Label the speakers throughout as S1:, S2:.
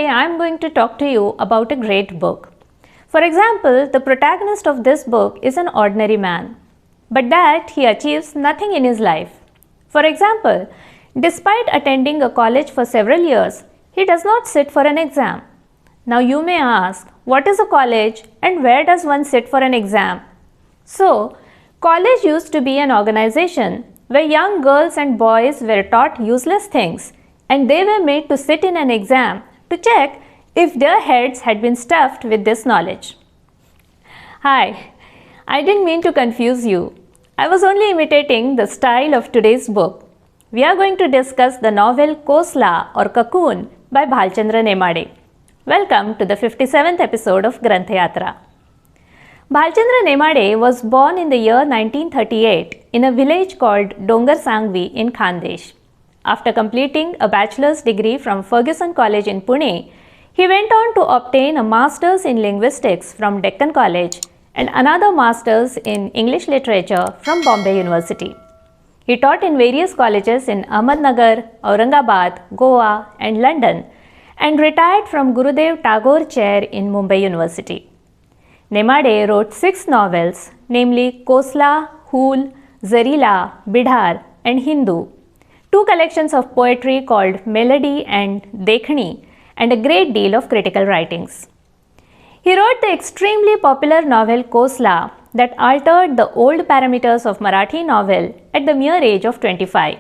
S1: Today I am going to talk to you about a great book. For example, the protagonist of this book is an ordinary man, but that he achieves nothing in his life. For example, despite attending a college for several years, he does not sit for an exam. Now you may ask, what is a college and where does one sit for an exam? So, college used to be an organization where young girls and boys were taught useless things and they were made to sit in an exam to check if their heads had been stuffed with this knowledge. Hi, I didn't mean to confuse you. I was only imitating the style of today's book. We are going to discuss the novel Kosla or Cocoon by Bhalchandra Nemade. Welcome to the 57th episode of Granthyatra. Bhalchandra Nemade was born in the year 1938 in a village called Dongar Sangvi in Khandesh. After completing a bachelor's degree from Fergusson College in Pune, he went on to obtain a master's in linguistics from Deccan College and another master's in English literature from Bombay University. He taught in various colleges in Ahmednagar, Aurangabad, Goa and London and retired from Gurudev Tagore Chair in Mumbai University. Nemade wrote 6 novels, namely Kosla, Hool, Zarila, Bidhar and Hindu, 2 collections of poetry called Melody and Dekhni, and a great deal of critical writings. He wrote the extremely popular novel Kosla that altered the old parameters of Marathi novel at the mere age of 25.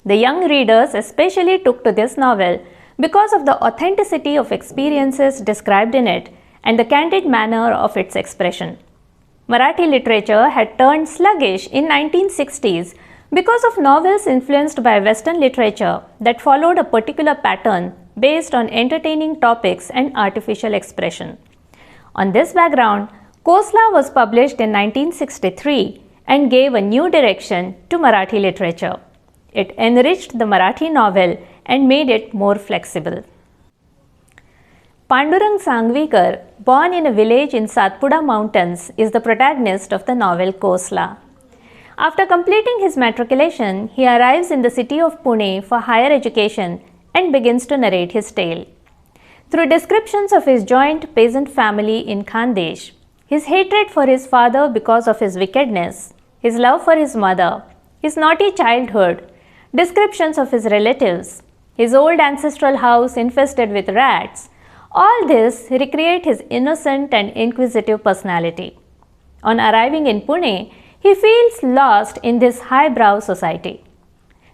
S1: The young readers especially took to this novel because of the authenticity of experiences described in it and the candid manner of its expression. Marathi literature had turned sluggish in 1960s because of novels influenced by Western literature that followed a particular pattern based on entertaining topics and artificial expression. On this background, Kosla was published in 1963 and gave a new direction to Marathi literature. It enriched the Marathi novel and made it more flexible. Pandurang Sangvikar, born in a village in Satpura Mountains, is the protagonist of the novel Kosla. After completing his matriculation, he arrives in the city of Pune for higher education and begins to narrate his tale. Through descriptions of his joint peasant family in Khandesh, his hatred for his father because of his wickedness, his love for his mother, his naughty childhood, descriptions of his relatives, his old ancestral house infested with rats, all this recreate his innocent and inquisitive personality. On arriving in Pune, he feels lost in this highbrow society.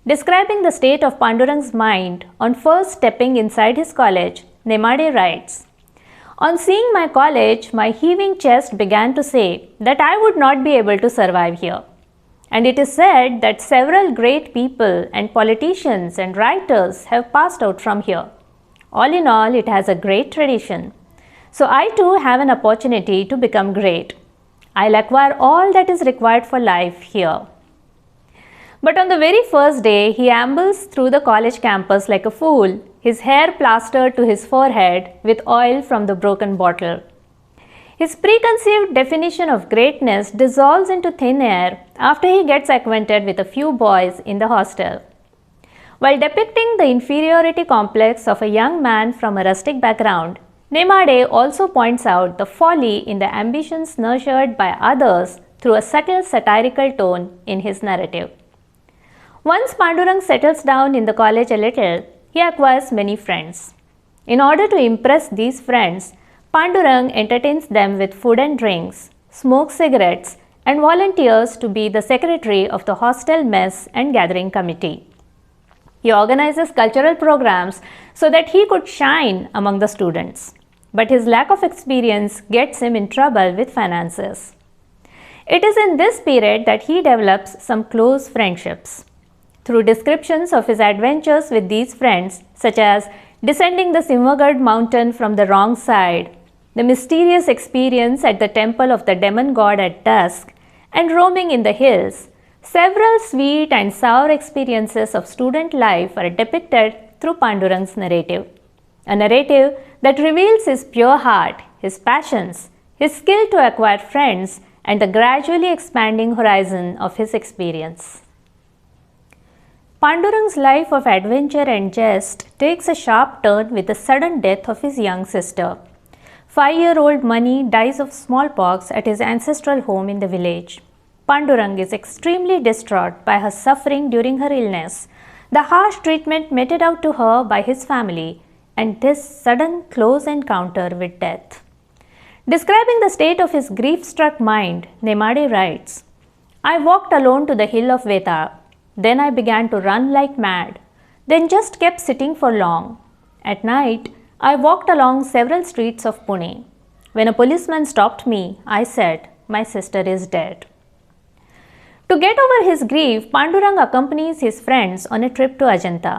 S1: Describing the state of Pandurang's mind on first stepping inside his college, Nemade writes, "On seeing my college, my heaving chest began to say that I would not be able to survive here. And it is said that several great people and politicians and writers have passed out from here. All in all, it has a great tradition. So I too have an opportunity to become great. I'll acquire all that is required for life here." But on the very first day, he ambles through the college campus like a fool, his hair plastered to his forehead with oil from the broken bottle. His preconceived definition of greatness dissolves into thin air after he gets acquainted with a few boys in the hostel. While depicting the inferiority complex of a young man from a rustic background, Nemade also points out the folly in the ambitions nurtured by others through a subtle satirical tone in his narrative. Once Pandurang settles down in the college a little, he acquires many friends. In order to impress these friends, Pandurang entertains them with food and drinks, smokes cigarettes, and volunteers to be the secretary of the hostel mess and gathering committee. He organizes cultural programs so that he could shine among the students. But his lack of experience gets him in trouble with finances. It is in this period that he develops some close friendships. Through descriptions of his adventures with these friends, such as descending the Simhagad mountain from the wrong side, the mysterious experience at the temple of the demon god at dusk, and roaming in the hills, several sweet and sour experiences of student life are depicted through Pandurang's narrative. A narrative that reveals his pure heart, his passions, his skill to acquire friends, and the gradually expanding horizon of his experience. Pandurang's life of adventure and jest takes a sharp turn with the sudden death of his young sister. 5-year-old Mani dies of smallpox at his ancestral home in the village. Pandurang is extremely distraught by her suffering during her illness, the harsh treatment meted out to her by his family, and this sudden close encounter with death. Describing the state of his grief-struck mind, Nemade writes, "I walked alone to the hill of Veta. Then I began to run like mad, then just kept sitting for long. At night, I walked along several streets of Pune. When a policeman stopped me, I said, 'My sister is dead.'" To get over his grief, Pandurang accompanies his friends on a trip to Ajanta.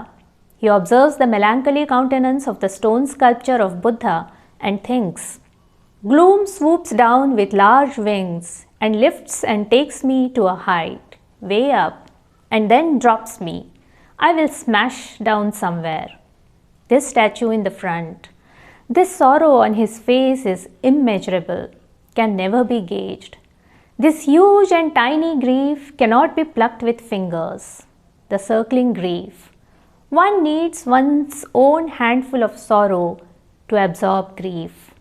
S1: He observes the melancholy countenance of the stone sculpture of Buddha and thinks, "Gloom swoops down with large wings and lifts and takes me to a height, way up, and then drops me. I will smash down somewhere." This statue in the front, this sorrow on his face is immeasurable, can never be gauged. This huge and tiny grief cannot be plucked with fingers. The circling grief. One needs one's own handful of sorrow to absorb grief.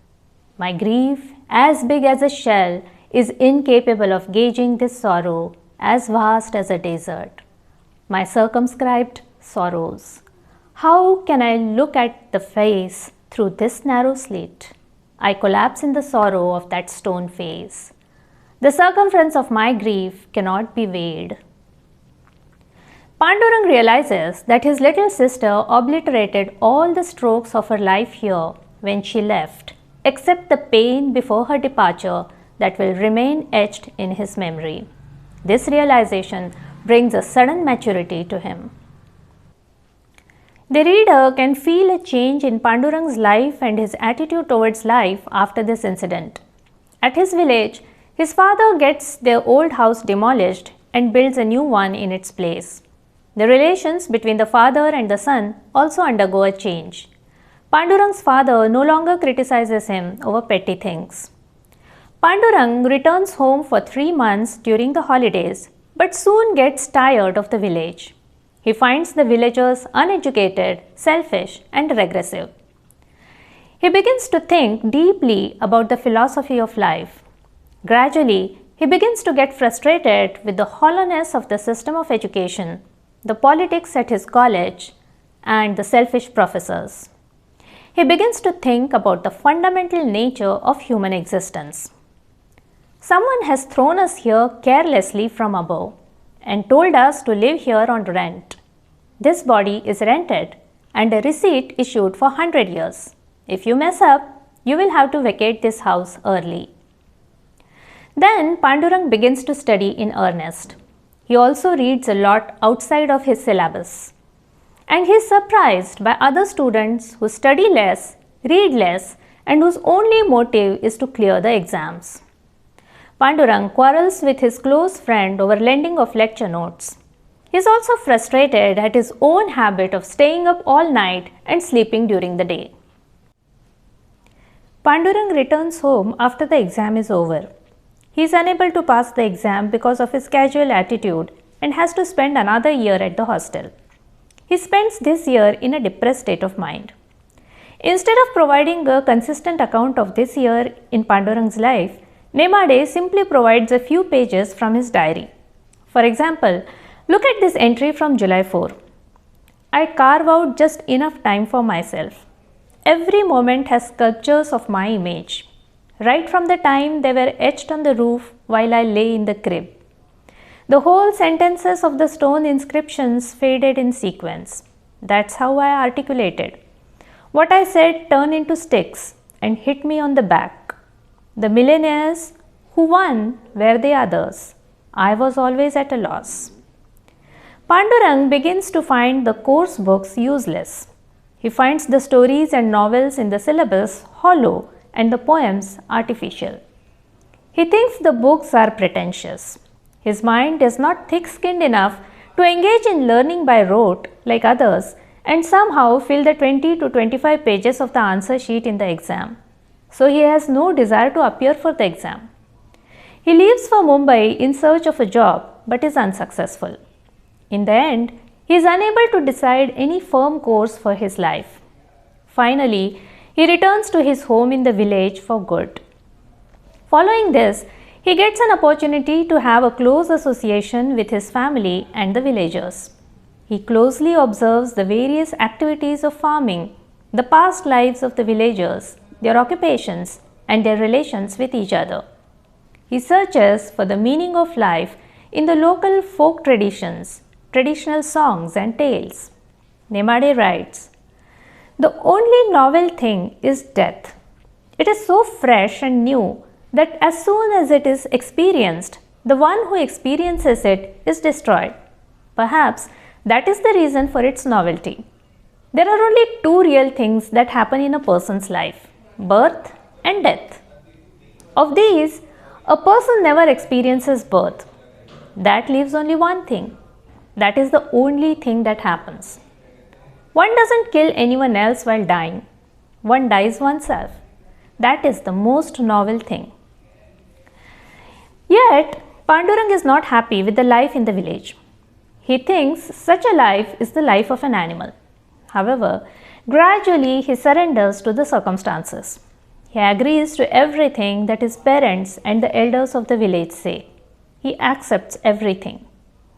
S1: My grief, as big as a shell, is incapable of gauging this sorrow, as vast as a desert. My circumscribed sorrows. How can I look at the face through this narrow slit? I collapse in the sorrow of that stone face. The circumference of my grief cannot be weighed. Pandurang realizes that his little sister obliterated all the strokes of her life here when she left, except the pain before her departure that will remain etched in his memory. This realization brings a sudden maturity to him. The reader can feel a change in Pandurang's life and his attitude towards life after this incident. At his village, his father gets their old house demolished and builds a new one in its place. The relations between the father and the son also undergo a change. Pandurang's father no longer criticizes him over petty things. Pandurang returns home for 3 months during the holidays, but soon gets tired of the village. He finds the villagers uneducated, selfish, and regressive. He begins to think deeply about the philosophy of life. Gradually, he begins to get frustrated with the hollowness of the system of education, the politics at his college, and the selfish professors. He begins to think about the fundamental nature of human existence. Someone has thrown us here carelessly from above and told us to live here on rent. This body is rented and a receipt issued for 100 years. If you mess up, you will have to vacate this house early. Then Pandurang begins to study in earnest. He also reads a lot outside of his syllabus. And he is surprised by other students who study less, read less, and whose only motive is to clear the exams. Pandurang quarrels with his close friend over lending of lecture notes. He is also frustrated at his own habit of staying up all night and sleeping during the day. Pandurang returns home after the exam is over. He is unable to pass the exam because of his casual attitude and has to spend another year at the hostel. He spends this year in a depressed state of mind. Instead of providing a consistent account of this year in Pandurang's life, Nemade simply provides a few pages from his diary. For example, look at this entry from July 4. I carve out just enough time for myself. Every moment has sculptures of my image, right from the time they were etched on the roof while I lay in the crib. The whole sentences of the stone inscriptions faded in sequence. That's how I articulated. What I said turned into sticks and hit me on the back. The millionaires who won were the others. I was always at a loss. Pandurang begins to find the course books useless. He finds the stories and novels in the syllabus hollow and the poems artificial. He thinks the books are pretentious. His mind is not thick-skinned enough to engage in learning by rote like others and somehow fill the 20 to 25 pages of the answer sheet in the exam. So he has no desire to appear for the exam. He leaves for Mumbai in search of a job but is unsuccessful. In the end, He is unable to decide any firm course for his life. Finally, he returns to his home in the village for good. Following this, he gets an opportunity to have a close association with his family and the villagers. He closely observes the various activities of farming, the past lives of the villagers, their occupations, and their relations with each other. He searches for the meaning of life in the local folk traditions, traditional songs and tales. Nemade writes, "The only novel thing is death. It is so fresh and new that as soon as it is experienced, the one who experiences it is destroyed. Perhaps that is the reason for its novelty. There are only two real things that happen in a person's life: birth and death. Of these, a person never experiences birth. That leaves only one thing. That is the only thing that happens. One doesn't kill anyone else while dying. One dies oneself. That is the most novel thing." Yet, Pandurang is not happy with the life in the village. He thinks such a life is the life of an animal. However, gradually he surrenders to the circumstances. He agrees to everything that his parents and the elders of the village say. He accepts everything.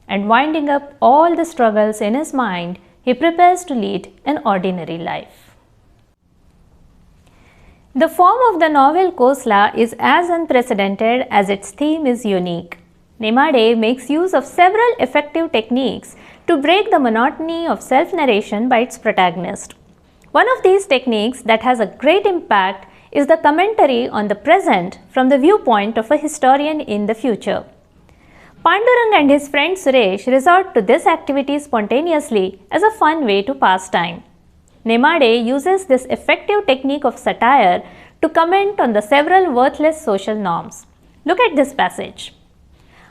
S1: And winding up all the struggles in his mind, he prepares to lead an ordinary life. The form of the novel Kosla is as unprecedented as its theme is unique. Nemade makes use of several effective techniques to break the monotony of self-narration by its protagonist. One of these techniques that has a great impact is the commentary on the present from the viewpoint of a historian in the future. Pandurang and his friend Suresh resort to this activity spontaneously as a fun way to pass time. Nemade uses this effective technique of satire to comment on the several worthless social norms. Look at this passage.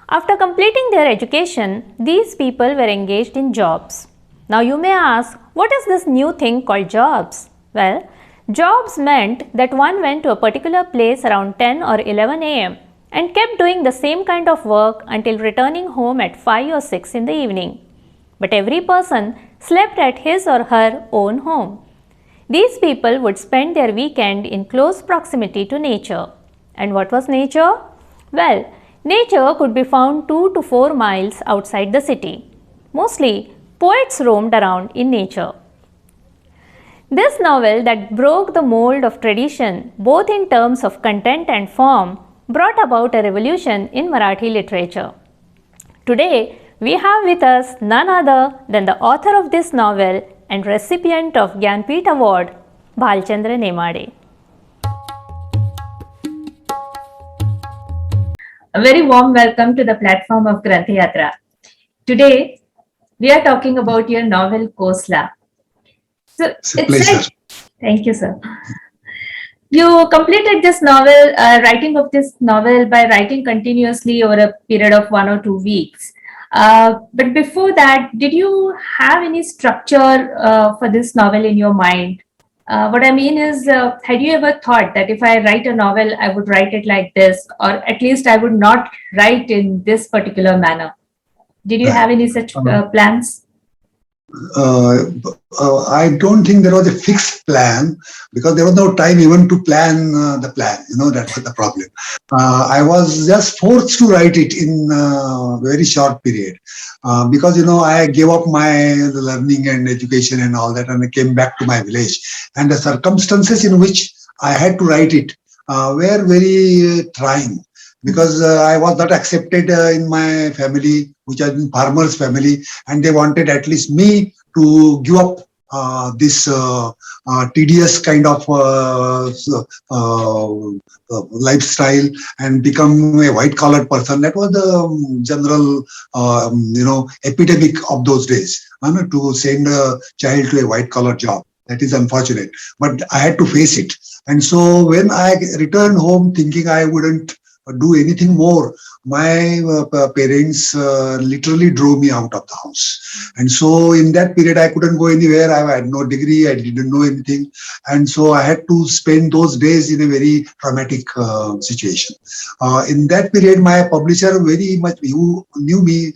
S1: After completing their education, these people were engaged in jobs. Now you may ask, what is this new thing called jobs? Well, jobs meant that one went to a particular place around 10 or 11 a.m. and kept doing the same kind of work until returning home at 5 or 6 in the evening. But every person slept at his or her own home. These people would spend their weekend in close proximity to nature. And what was nature? Well, nature could be found 2 to 4 miles outside the city. Mostly, poets roamed around in nature. This novel that broke the mold of tradition, both in terms of content and form, brought about a revolution in Marathi literature. Today, we have with us none other than the author of this novel and recipient of Jnanpith Award, Bhalchandra Nemade. A very warm welcome to the platform of Granthyatra. Today, we are talking about your novel Kosla. So,
S2: It's a pleasure.
S1: Thank you, sir. You completed this novel, writing of this novel by writing continuously over a period of 1 or 2 weeks. But before that, did you have any structure for this novel in your mind? What I mean is, had you ever thought that if I write a novel, I would write it like this, or at least I would not write in this particular manner? Did you have any such plans?
S2: I don't think there was a fixed plan because there was no time even to plan the plan. That was the problem. I was just forced to write it in a very short period because, I gave up my learning and education and all that, and I came back to my village. And the circumstances in which I had to write it were very trying. Because I was not accepted in my family, which was in farmer's family, and they wanted at least me to give up this tedious kind of lifestyle and become a white-collar person. That was the general, epidemic of those days, to send a child to a white-collar job. That is unfortunate, but I had to face it. And so when I returned home thinking I wouldn't do anything more, my parents literally drove me out of the house. And so in that period, I couldn't go anywhere. I had no degree. I didn't know anything. And so I had to spend those days in a very traumatic situation. In that period, my publisher very much knew me.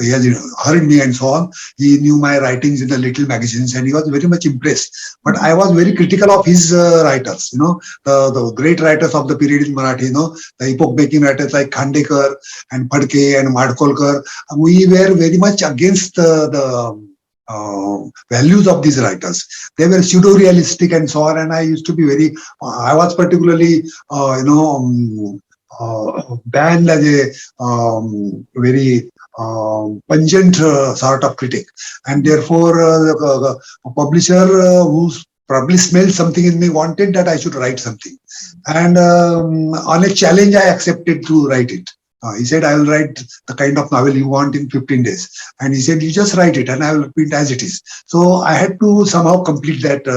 S2: He has heard me and so on. He knew my writings in the little magazines and he was very much impressed. But I was very critical of his writers, the great writers of the period in Marathi, the epoch-making writers like Khandekar and Phadke and Madkolkar. We were very much against the values of these writers. They were pseudo-realistic and so on. And I used to be I was particularly, banned as a very pungent sort of critic, and therefore a publisher who probably smelled something in me wanted that I should write something, and on a challenge I accepted to write it. He said, I will write the kind of novel you want in 15 days. And he said, you just write it and I will print as it is. So I had to somehow complete that,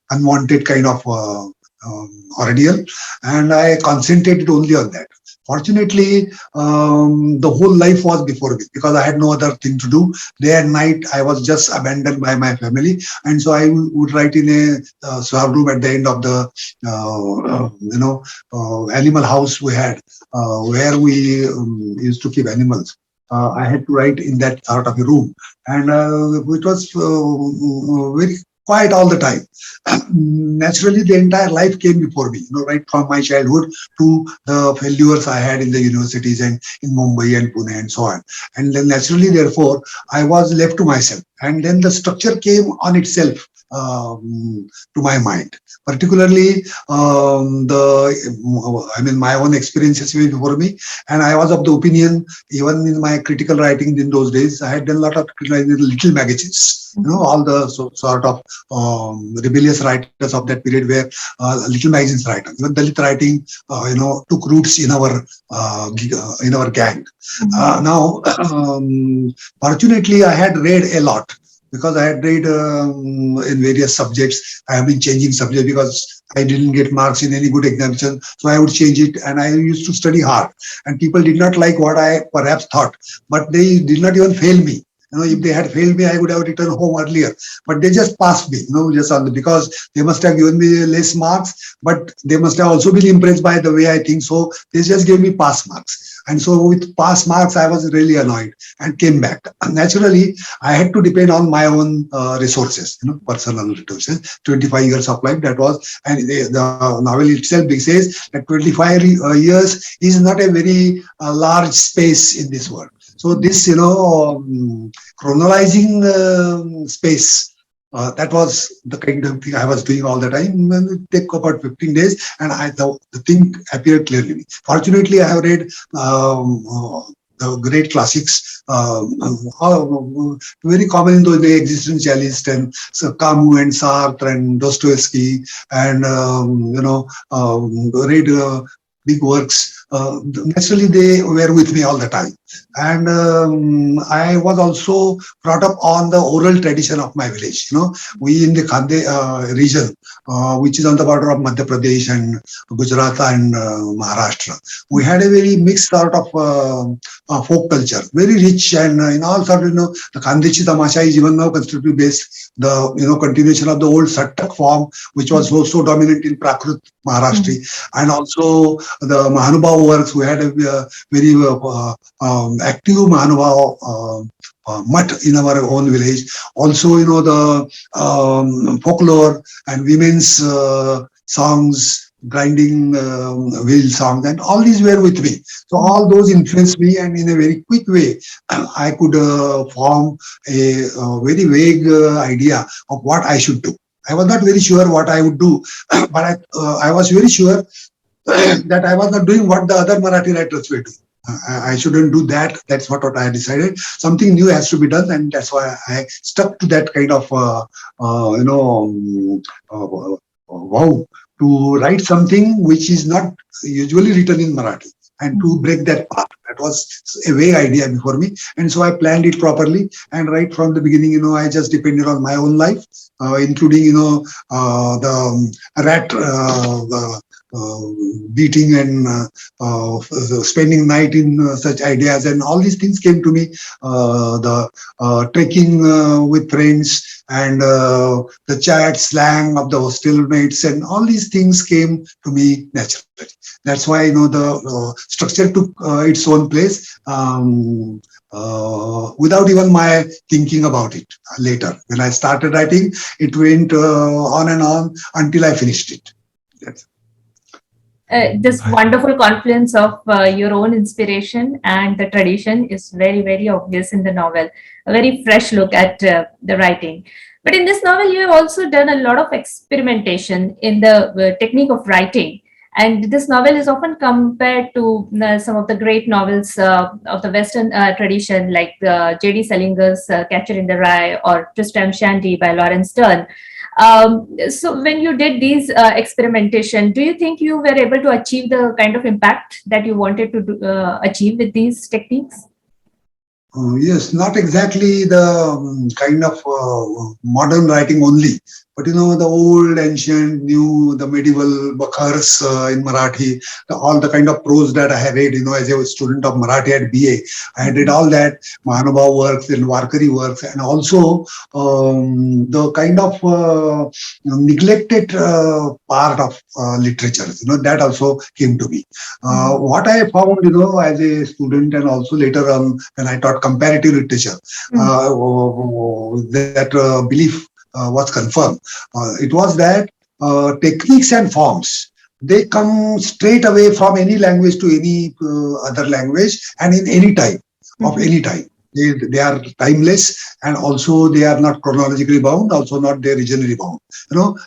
S2: unwanted kind of ordeal. And I concentrated only on that. Fortunately, the whole life was before me because I had no other thing to do. Day and night, I was just abandoned by my family. And so I would write in a storeroom at the end of the, animal house we had, where we used to keep animals. I had to write in that sort of a room. And it was very quiet all the time. Naturally, the entire life came before me, right from my childhood to the failures I had in the universities and in Mumbai and Pune and so on. And then naturally, therefore, I was left to myself. And then the structure came on itself to my mind. Particularly, my own experiences were before me, and I was of the opinion, even in my critical writing in those days, I had done a lot of critical writing in little magazines. All the sort of rebellious writers of that period were little magazines writers. Even Dalit writing, took roots in our gang. Now, fortunately, I had read a lot. Because I had read in various subjects. I have been changing subjects because I didn't get marks in any good examination. So I would change it and I used to study hard. And people did not like what I perhaps thought, but they did not even fail me. If they had failed me, I would have returned home earlier. But they just passed me, because they must have given me less marks, but they must have also been impressed by the way I think. So they just gave me pass marks. And so with pass marks, I was really annoyed and came back. Naturally, I had to depend on my own resources, personal resources. 25 years of life, that was, and the novel itself says that 25 years is not a very large space in this world. So this, chronologizing space, that was the kind of thing I was doing all the time. And it took about 15 days, and the thing appeared clearly. Fortunately, I have read the great classics, very common in those days, existentialists and Camus and Sartre and Dostoevsky, and read big works. Naturally, they were with me all the time. And I was also brought up on the oral tradition of my village. We in the Khandé region, which is on the border of Madhya Pradesh and Gujarat and Maharashtra, we had a very mixed sort of folk culture, very rich, and in all sort of, the Khandechi Tamasha is even now considerably based, the continuation of the old Sattak form, which was so dominant in Prakrut Maharashtra, and also the Mahanubhav works. We had a very active Mahanubhav mutt in our own village. Also, the folklore and women's songs, grinding wheel songs, and all these were with me. So all those influenced me, and in a very quick way, I could form a very vague idea of what I should do. I was not very sure what I would do, but I was very sure that I was not doing what the other Marathi writers were doing. I shouldn't do that. That's what I decided. Something new has to be done, and that's why I stuck to that kind of, vow to write something which is not usually written in Marathi, and to break that path. That was a vague idea before me, and so I planned it properly. And right from the beginning, I just depended on my own life, including, the rat beating and spending night in such ideas, and all these things came to me. The trekking with friends, and the chat slang of the hostel mates, and all these things came to me naturally. That's why the structure took its own place. Without even my thinking about it. Later, when I started writing, it went on and on until I finished it. That's
S1: This wonderful confluence of your own inspiration and the tradition is very, very obvious in the novel. A very fresh look at the writing. But in this novel, you have also done a lot of experimentation in the technique of writing. And this novel is often compared to some of the great novels of the Western tradition, like J.D. Salinger's Catcher in the Rye or Tristram Shandy by Lawrence Stern. So when you did these experimentation, do you think you were able to achieve the kind of impact that you wanted to achieve with these techniques?
S2: Yes, not exactly the kind of modern writing only, but the old, ancient, new, the medieval bakhars in Marathi, all the kind of prose that I had read, as a student of Marathi at BA. I had read all that, Mahanubhav works and Warkari works, and also the kind of neglected part of literature, that also came to me. What I found, as a student, and also later on when I taught comparative literature, that belief was confirmed. It was that techniques and forms, they come straight away from any language to any other language, and in any time, of any time. They are timeless, and also they are not chronologically bound, also not they regionally bound.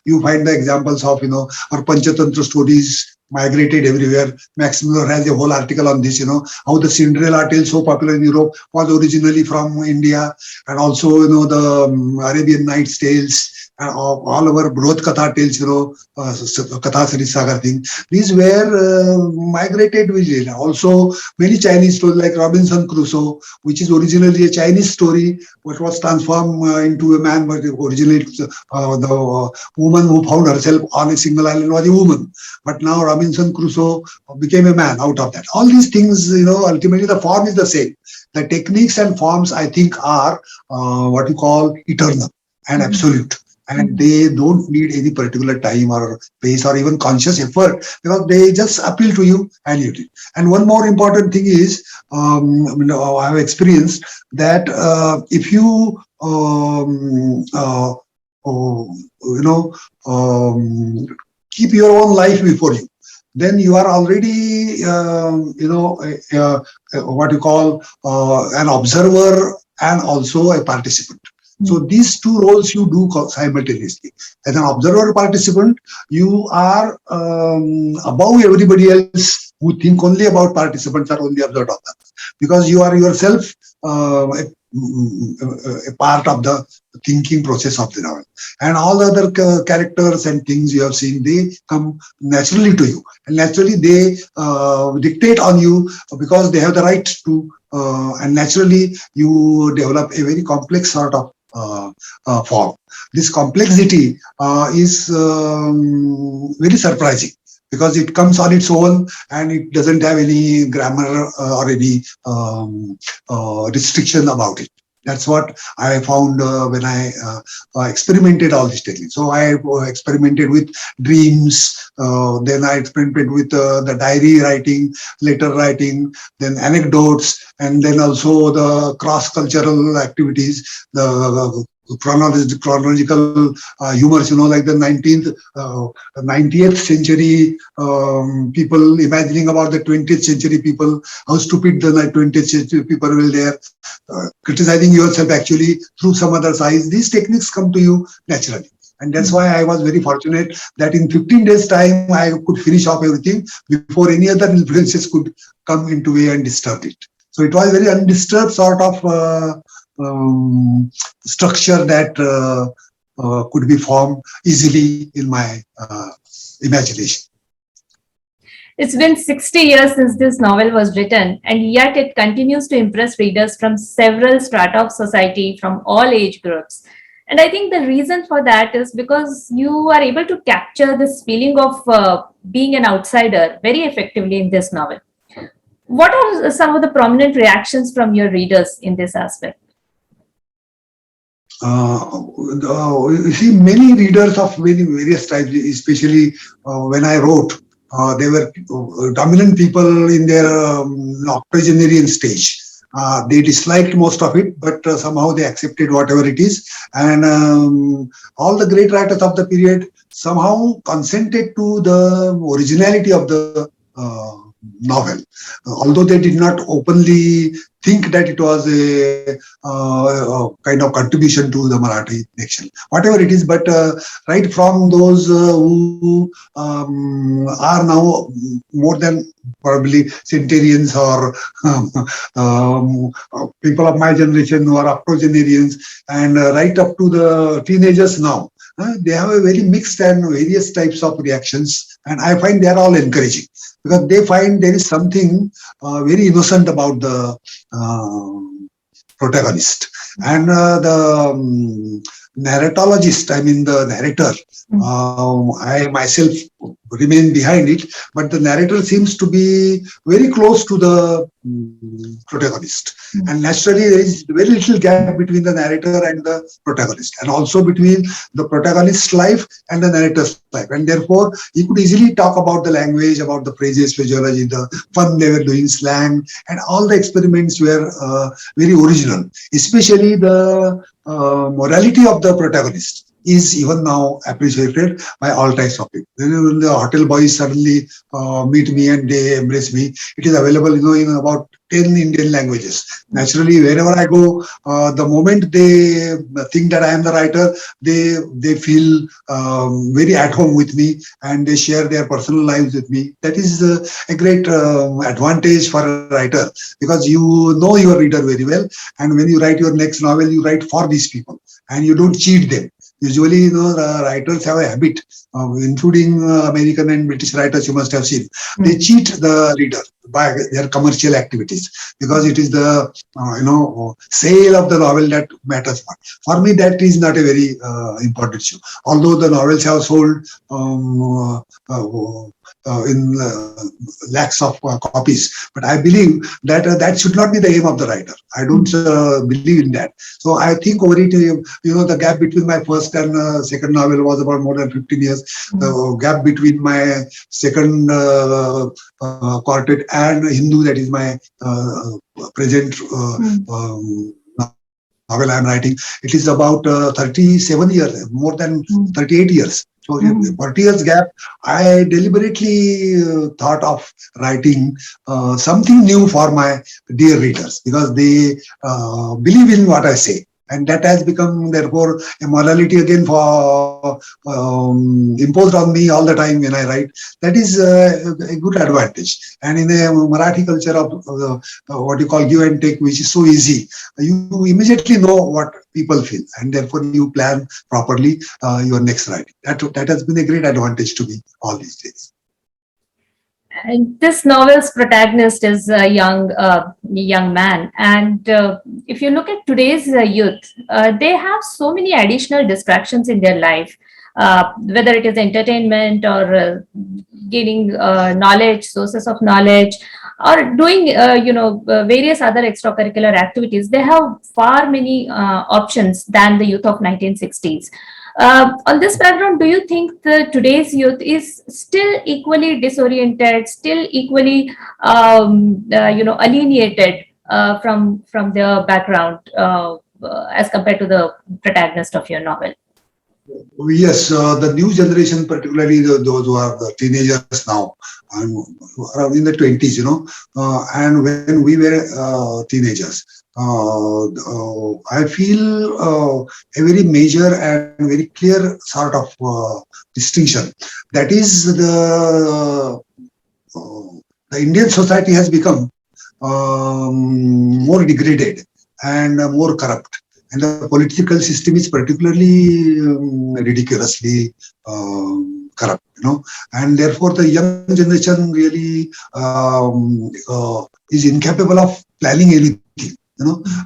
S2: You find the examples of our Panchatantra stories migrated everywhere. Max Muller has a whole article on this, how the Cinderella tale, so popular in Europe, was originally from India, and also the Arabian Nights tales, and all our Broth Katha tales, Katha Sri Sagar thing. These were migrated with it. Also, many Chinese stories like Robinson Crusoe, which is originally a Chinese story, but was transformed into a man, but originally the woman who found herself on a single island was a woman. But now Robinson Crusoe became a man out of that. All these things, ultimately the form is the same. The techniques and forms, I think, are what you call eternal and absolute. And they don't need any particular time or pace or even conscious effort, because they just appeal to you and you do it. And one more important thing is, I have experienced that if you keep your own life before you, then you are already, what you call an observer and also a participant. So these two roles you do simultaneously. As an observer participant, you are above everybody else who think only about participants or only observed of them, because you are yourself a part of the thinking process of the novel. And all the other characters and things you have seen, they come naturally to you. And naturally they dictate on you, because they have the right to, and naturally you develop a very complex sort of form. This complexity is very surprising, because it comes on its own and it doesn't have any grammar or any restriction about it. That's what I found when I experimented all these techniques. So I experimented with dreams, then I experimented with the diary writing, letter writing, then anecdotes, and then also the cross-cultural activities, the chronological humors, like the 90th century people imagining about the 20th century people, how stupid the 20th century people were there, criticizing yourself actually through some other's eyes. These techniques come to you naturally. And that's why I was very fortunate that in 15 days time, I could finish off everything before any other influences could come into way and disturb it. So it was a very undisturbed sort of structure that could be formed easily in my imagination.
S1: It's been 60 years since this novel was written, and yet it continues to impress readers from several strata of society, from all age groups. And I think the reason for that is because you are able to capture this feeling of being an outsider very effectively in this novel. What are some of the prominent reactions from your readers in this aspect?
S2: You see, many readers of many various types, especially when I wrote, they were dominant people in their octogenarian stage. They disliked most of it, but somehow they accepted whatever it is. And all the great writers of the period somehow consented to the originality of the novel, although they did not openly think that it was a kind of contribution to the Marathi nation, whatever it is. But right from those who are now more than probably centenarians or people of my generation who are octogenarians, and right up to the teenagers now, they have a very mixed and various types of reactions, and I find they are all encouraging because they find there is something very innocent about the protagonist. And the narratologist, I mean the narrator, I myself remain behind it, but the narrator seems to be very close to the protagonist. And naturally, there is very little gap between the narrator and the protagonist, and also between the protagonist's life and the narrator's life. And therefore, you could easily talk about the language, about the phrases, physiology, the fun they were doing, slang, and all the experiments were very original, especially the morality of the protagonist is even now appreciated by all types of people. When the hotel boys suddenly meet me and they embrace me, it is available, in about 10 Indian languages. Naturally, wherever I go, the moment they think that I am the writer, they feel very at home with me and they share their personal lives with me. That is a great advantage for a writer because you know your reader very well. And when you write your next novel, you write for these people and you don't cheat them. Usually, the writers have a habit, including American and British writers, you must have seen. They cheat the reader by their commercial activities because it is the, sale of the novel that matters. For me, that is not a very important issue. Although the novels have sold in lakhs of copies, but I believe that that should not be the aim of the writer. I don't believe in that. So I think over it, the gap between my first and second novel was about more than 15 years. The gap between my second quartet and Hindu, that is my present novel I am writing, it is about 37 years, more than 38 years. So, 40 years gap, I deliberately thought of writing something new for my dear readers because they believe in what I say. And that has become, therefore, a morality again for imposed on me all the time when I write. That is a good advantage. And in a Marathi culture of what you call give and take, which is so easy, you immediately know what people feel, and therefore you plan properly your next writing. That has been a great advantage to me all these days.
S1: And this novel's protagonist is a young man, and if you look at today's youth, they have so many additional distractions in their life, whether it is entertainment or gaining knowledge, sources of knowledge, or doing various other extracurricular activities. They have far many options than the youth of 1960s. On this background, do you think today's youth is still equally disoriented, still equally alienated from their background as compared to the protagonist of your novel?
S2: Yes, the new generation, particularly those who are the teenagers now, around in the 20s, and when we were teenagers, I feel a very major and very clear sort of distinction. That is the Indian society has become more degraded and more corrupt. And the political system is particularly ridiculously corrupt, and therefore the young generation really is incapable of planning anything,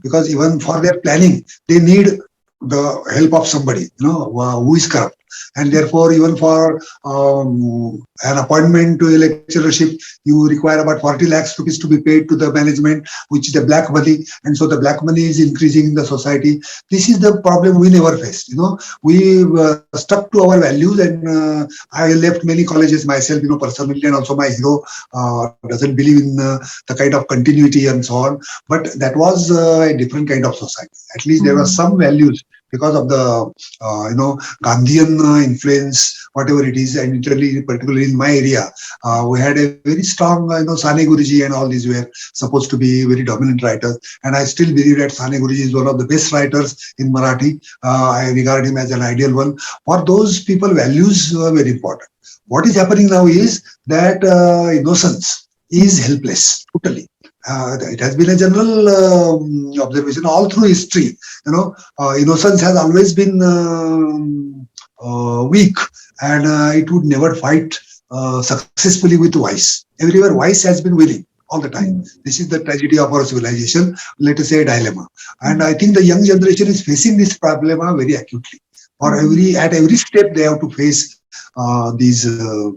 S2: because even for their planning, they need the help of somebody, who is corrupt. And therefore, even for an appointment to a lecturership, you require about 40 lakhs rupees to be paid to the management, which is the black money. And so the black money is increasing in the society. This is the problem we never faced. We stuck to our values, and I left many colleges myself, personally, and also my hero doesn't believe in the kind of continuity and so on. But that was a different kind of society. At least there were some values because of the Gandhian influence, whatever it is, and particularly in my area, we had a very strong, Sane Guruji and all these were supposed to be very dominant writers, and I still believe that Sane Guruji is one of the best writers in Marathi. I regard him as an ideal one. For those people, values were very important. What is happening now is that innocence is helpless, totally. It has been a general observation all through history. Innocence has always been weak, and it would never fight successfully with vice. Everywhere vice has been winning all the time. This is the tragedy of our civilization, let us say a dilemma. And I think the young generation is facing this problem very acutely. At every step they have to face these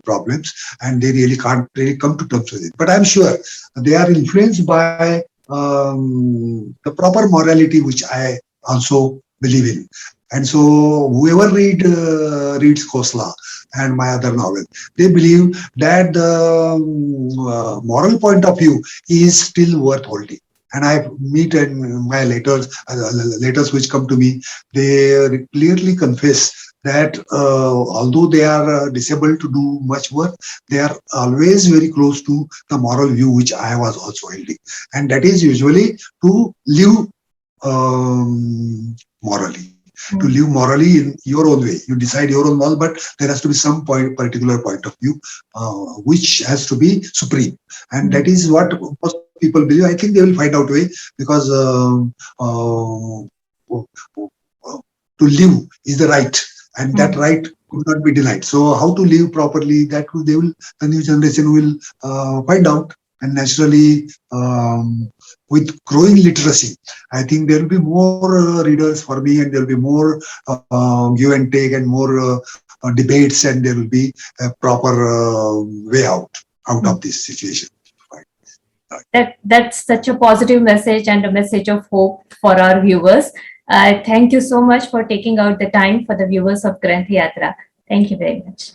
S2: problems, and they really can't really come to terms with it. But I'm sure they are influenced by the proper morality, which I also believe in. And so whoever reads Kosla and my other novels, they believe that the moral point of view is still worth holding. And I meet in my letters which come to me, they clearly confess that although they are disabled to do much work, they are always very close to the moral view which I was also holding. And that is usually to live morally. To live morally in your own way. You decide your own moral, but there has to be some particular point of view which has to be supreme. And that is what most people believe. I think they will find out a way, because to live is the right, and that right could not be denied. So how to live properly, the new generation will find out. And naturally, with growing literacy, I think there will be more readers for me, and there will be more give and take, and more debates, and there will be a proper way out of this situation.
S1: That's such a positive message and a message of hope for our viewers. Thank you so much for taking out the time for the viewers of Granthyatra. Thank you very much.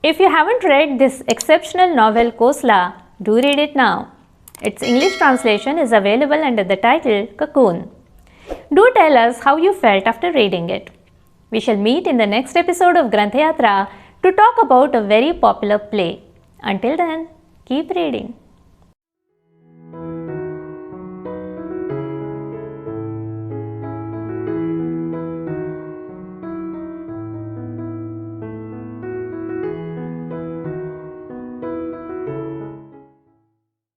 S1: If you haven't read this exceptional novel Kosla, do read it now. Its English translation is available under the title Cocoon. Do tell us how you felt after reading it. We shall meet in the next episode of Granthyatra to talk about a very popular play. Until then, keep reading.